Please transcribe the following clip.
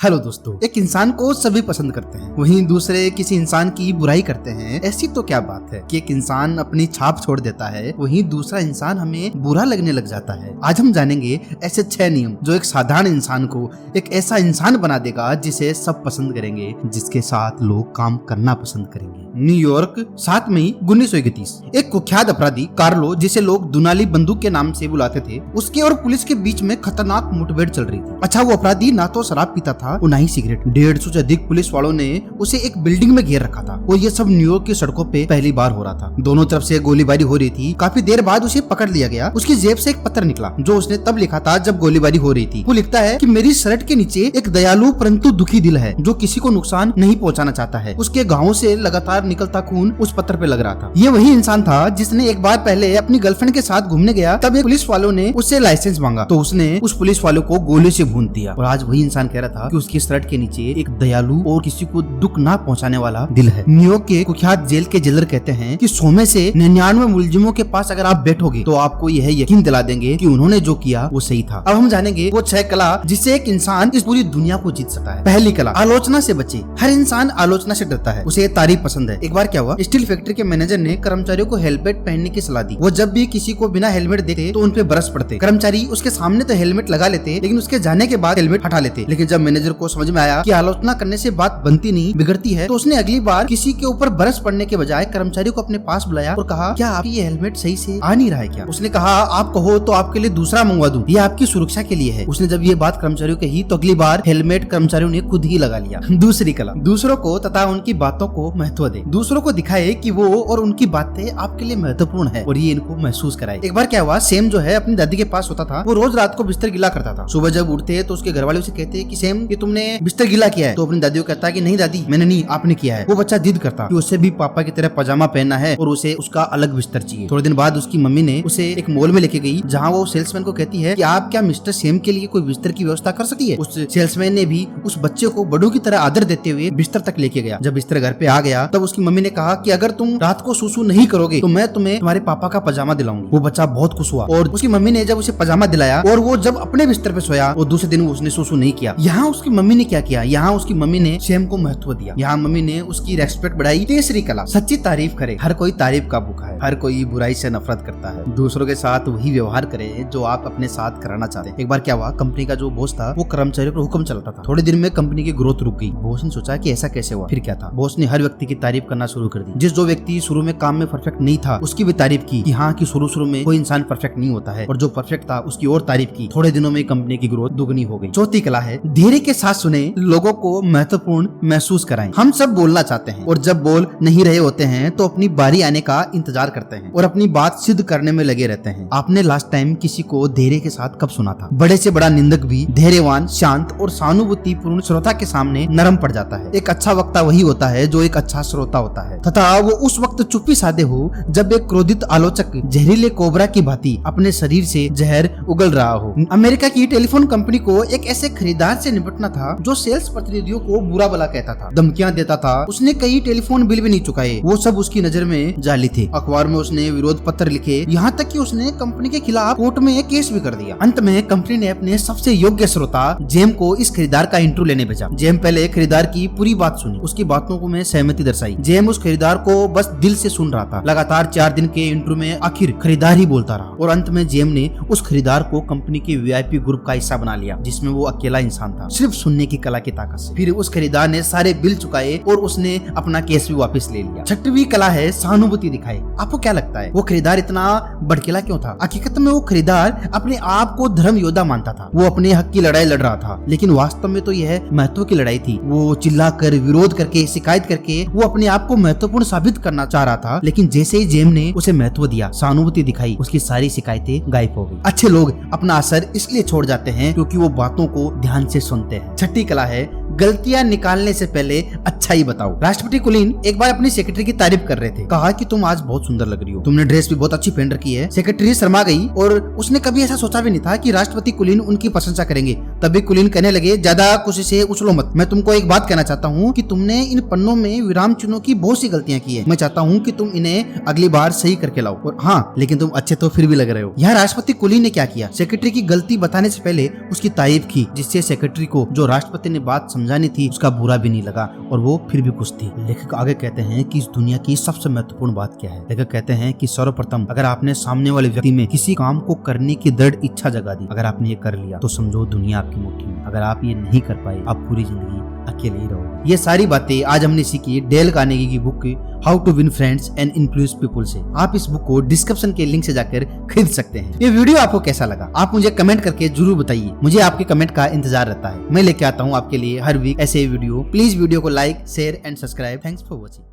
Hello दोस्तों, एक इंसान को सभी पसंद करते हैं, वहीं दूसरे किसी इंसान की बुराई करते हैं। ऐसी तो क्या बात है कि एक इंसान अपनी छाप छोड़ देता है, वहीं दूसरा इंसान हमें बुरा लगने लग जाता है। आज हम जानेंगे ऐसे 6 नियम जो एक साधारण इंसान को एक ऐसा इंसान बना देगा जिसे सब पसंद करेंगे, जिसके साथ लोग काम करना पसंद करेंगे। न्यूयॉर्क 7 मई 1931। एक कुख्यात अपराधी कार्लो, जिसे लोग दुनाली बंदूक के नाम से बुलाते थे, उसके और पुलिस के बीच में खतरनाक मुठभेड़ चल रही थी। अच्छा, वो अपराधी ना तो शराब पीता था और ना ही सिगरेट। 150 से अधिक पुलिस वालों ने उसे एक बिल्डिंग में घेर रखा था और ये सब न्यूयॉर्क की सड़कों पे पहली बार हो रहा था। दोनों तरफ से गोलीबारी हो रही थी। काफी देर बाद उसे पकड़ लिया गया। उसकी जेब से एक पत्र निकला जो उसने तब लिखा था जब गोलीबारी हो रही थी। वो लिखता है कि मेरी शर्ट के नीचे एक दयालु परंतु दुखी दिल है जो किसी को नुकसान नहीं पहुंचाना चाहता है। उसके घावों से लगातार निकलता खून उस पत्र पे लग रहा था। ये वही इंसान था जिसने एक बार पहले अपनी गर्लफ्रेंड के साथ घूमने गया, तब एक पुलिस वालों ने उससे लाइसेंस मांगा तो उसने उस पुलिस वालों को गोली से भून दिया। और आज वही इंसान कह रहा था कि उसकी शर्ट के नीचे एक दयालु और किसी को दुख ना पहुंचाने वाला दिल है। न्यूयॉर्क के कुख्यात जेल के जेलर कहते हैं कि 100 में से 99 मुलजिमों के पास अगर आप बैठोगे तो आपको यह यकीन दिला देंगे कि उन्होंने जो किया वो सही था। अब हम जानेंगे वो 6 कला जिससे एक इंसान इस पूरी दुनिया को जीत सकता है। पहली कला, आलोचना से बचे। हर इंसान आलोचना से डरता है, उसे तारीफ पसंद है। एक बार क्या हुआ, स्टील फैक्ट्री के मैनेजर ने कर्मचारियों को हेलमेट पहनने की सलाह दी। वो जब भी किसी को बिना हेलमेट देते तो उन पे बरस पड़ते। कर्मचारी उसके सामने तो हेलमेट लगा लेते, लेकिन उसके जाने के बाद हेलमेट हटा लेते। लेकिन जब मैनेजर को समझ में आया कि आलोचना करने से बात बनती नहीं बिगड़ती है, तो उसने अगली बार किसी के ऊपर बरस पड़ने के बजाय कर्मचारी को अपने पास बुलाया और कहा, क्या आपकी ये हेलमेट सही से आ नहीं रहा है क्या? उसने कहा, आप कहो तो आपके लिए दूसरा मंगवा दूं, ये आपकी सुरक्षा के लिए है। उसने जब ये बात कर्मचारियों कही तो अगली बार हेलमेट कर्मचारियों ने खुद ही लगा लिया। दूसरी कला, दूसरों को तथा उनकी बातों को महत्व दे। दूसरों को दिखाए कि वो और उनकी बातें आपके लिए महत्वपूर्ण है और ये इनको महसूस कराए। एक बार क्या हुआ, सैम जो है अपनी दादी के पास होता था। वो रोज रात को बिस्तर गीला करता था। सुबह जब उठते तो उसके घर वाले उसे कहते कि सैम, ये तुमने बिस्तर गीला किया है? तो अपनी दादी को कहता है कि नहीं दादी, मैंने नहीं, आपने किया है। वो बच्चा जिद करता कि उसे भी पापा की तरह पजामा पहनना है और उसे उसका अलग बिस्तर चाहिए। थोड़े दिन बाद उसकी मम्मी ने उसे एक मॉल में लेके गई, जहाँ वो सेल्समैन को कहती है कि आप क्या मिस्टर सैम के लिए कोई बिस्तर की व्यवस्था कर सकती है? उस सेल्समैन ने भी उस बच्चे को बड़ों की तरह आदर देते हुए बिस्तर तक लेके गया। जब बिस्तर घर पे आ गया तब उसकी मम्मी ने कहा कि अगर तुम रात को सुसु नहीं करोगे तो मैं तुम्हें तुम्हारे पापा का पजामा दिलाऊंगी। वो बच्चा बहुत खुश हुआ और उसकी मम्मी ने जब उसे पजामा दिलाया और वो जब अपने बिस्तर पे सोया और दूसरे दिन उसने सुसु नहीं किया। यहाँ उसकी मम्मी ने क्या किया? यहाँ उसकी मम्मी ने सैम को महत्व दिया। यहाँ मम्मी ने उसकी रेस्पेक्ट बढ़ाई। तीसरी कला, सच्ची तारीफ करे। हर कोई तारीफ का भूखा है, हर कोई बुराई से नफरत करता है। दूसरों के साथ वही व्यवहार करे जो आप अपने साथ कराना चाहते हैं। एक बार क्या हुआ, कंपनी का जो बॉस था वो कर्मचारियों पर हुक्म चलाता था। थोड़े दिन में कंपनी की ग्रोथ रुक गई। बॉस ने सोचा कि ऐसा कैसे हुआ? फिर क्या था, बॉस ने हर व्यक्ति की तारीफ करना शुरू कर दी। जो व्यक्ति शुरू में काम में परफेक्ट नहीं था उसकी भी तारीफ की कि हाँ कि शुरू में कोई इंसान परफेक्ट नहीं होता है, और जो परफेक्ट था उसकी और तारीफ की। थोड़े दिनों में कंपनी की ग्रोथ दुगनी हो गई। चौथी कला है, धीरे के साथ सुने, लोगों को महत्वपूर्ण महसूस कराएं। हम सब बोलना चाहते हैं और जब बोल नहीं रहे होते हैं तो अपनी बारी आने का इंतजार करते हैं और अपनी बात सिद्ध करने में लगे रहते हैं। आपने लास्ट टाइम किसी को धैर्य के साथ कब सुना था? बड़े से बड़ा निंदक भी धैर्यवान, शांत और सहानुभूतिपूर्ण श्रोता के सामने नरम पड़ जाता है। एक अच्छा वक्ता वही होता है जो एक अच्छा श्रोता होता है, तथा वो उस वक्त चुप्पी साधे हो जब एक क्रोधित आलोचक जहरीले कोबरा की भांति अपने शरीर से जहर उगल रहा हो। अमेरिका की टेलीफोन कंपनी को एक ऐसे खरीदार से निपटना था जो सेल्स प्रतिनिधियों को बुरा भला कहता था, धमकियां देता था। उसने कई टेलीफोन बिल भी नहीं चुकाए, वो सब उसकी नजर में जाली थे। अखबार में उसने विरोध पत्र लिखे, यहाँ तक कि उसने कंपनी के खिलाफ कोर्ट में एक केस भी कर दिया। अंत में कंपनी ने अपने सबसे योग्य श्रोता जेम को इस खरीदार का इंटरव्यू लेने भेजा। जेम पहले खरीदार की पूरी बात सुनी, उसकी बातों को में सहमति दर्शाई। जेम उस खरीदार को बस दिल से सुन रहा था। लगातार 4 दिन के इंटरव्यू में आखिर खरीदार ही बोलता रहा और अंत में जेम ने उस खरीदार को कंपनी के वीआईपी ग्रुप का हिस्सा बना लिया, जिसमें वो अकेला इंसान था, सिर्फ सुनने की कला की ताकत से। फिर उस खरीदार ने सारे बिल चुकाए और उसने अपना केस भी वापस ले लिया। छठवीं कला है, सहानुभूति दिखाए। आपको क्या लगता है वो खरीदार इतना भड़कीला क्यों था? हकीकत में वो खरीदार अपने आप को धर्म योद्धा मानता था। वो अपने हक की लड़ाई लड़ रहा था, लेकिन वास्तव में तो यह महत्व की लड़ाई थी। वो चिल्लाकर, विरोध करके, शिकायत करके वो अपने आप को महत्वपूर्ण साबित करना चाह रहा था, लेकिन जैसे ही जेम ने उसे महत्व दिया, सहानुभूति दिखाई, उसकी सारी शिकायतें गायब हो गई। अच्छे लोग अपना असर इसलिए छोड़ जाते हैं क्योंकि वो बातों को ध्यान से सुनते हैं। छठी कला है, गलतियां निकालने से पहले अच्छा ही बताओ। राष्ट्रपति कुलीन एक बार अपनी सेक्रेटरी की तारीफ कर रहे थे। कहा कि तुम आज बहुत सुंदर लग रही हो, तुमने ड्रेस भी बहुत अच्छी पहन रखी है। सेक्रेटरी शर्मा गई और उसने कभी ऐसा सोचा भी नहीं था कि राष्ट्रपति कुलीन उनकी प्रशंसा करेंगे। तभी कुलीन कहने लगे, ज्यादा खुशी से उछलो मत, मैं तुमको एक बात कहना चाहता हूँ कि तुमने इन पन्नों में विराम चिन्हों की बहुत सी गलतियां की है। मैं चाहता हूँ कि तुम इन्हें अगली बार सही करके लाओ। और हाँ, लेकिन तुम अच्छे तो फिर भी लग रहे हो। यहाँ राष्ट्रपति कुलीन ने क्या किया, सेक्रेटरी की गलती बताने से पहले उसकी तारीफ की, जिससे सेक्रेटरी को जो राष्ट्रपति ने बात समझानी थी उसका बुरा भी नहीं लगा और वो फिर भी खुश थी। लेखक आगे कहते हैं कि इस दुनिया की सबसे महत्वपूर्ण बात क्या है। लेखक कहते हैं कि सर्वप्रथम अगर आपने सामने वाले व्यक्ति में किसी काम को करने की दृढ़ इच्छा जगा दी, अगर आपने ये कर लिया तो समझो दुनिया आपकी मुट्ठी में। अगर आप ये नहीं कर पाए, आप पूरी जिंदगी अकेले ही रहोगे। ये सारी बातें आज हमने सीखी डेल कार्नेगी की book how to win friends and influence people से। आप इस बुक को डिस्क्रिप्शन के लिंक से जाकर खरीद सकते हैं। ये वीडियो आपको कैसा लगा आप मुझे कमेंट करके जरूर बताइए। मुझे आपके कमेंट का इंतजार रहता है। मैं लेके आता हूँ आपके लिए हर वीक ऐसे वीडियो। प्लीज वीडियो को like, share and subscribe. Thanks for watching.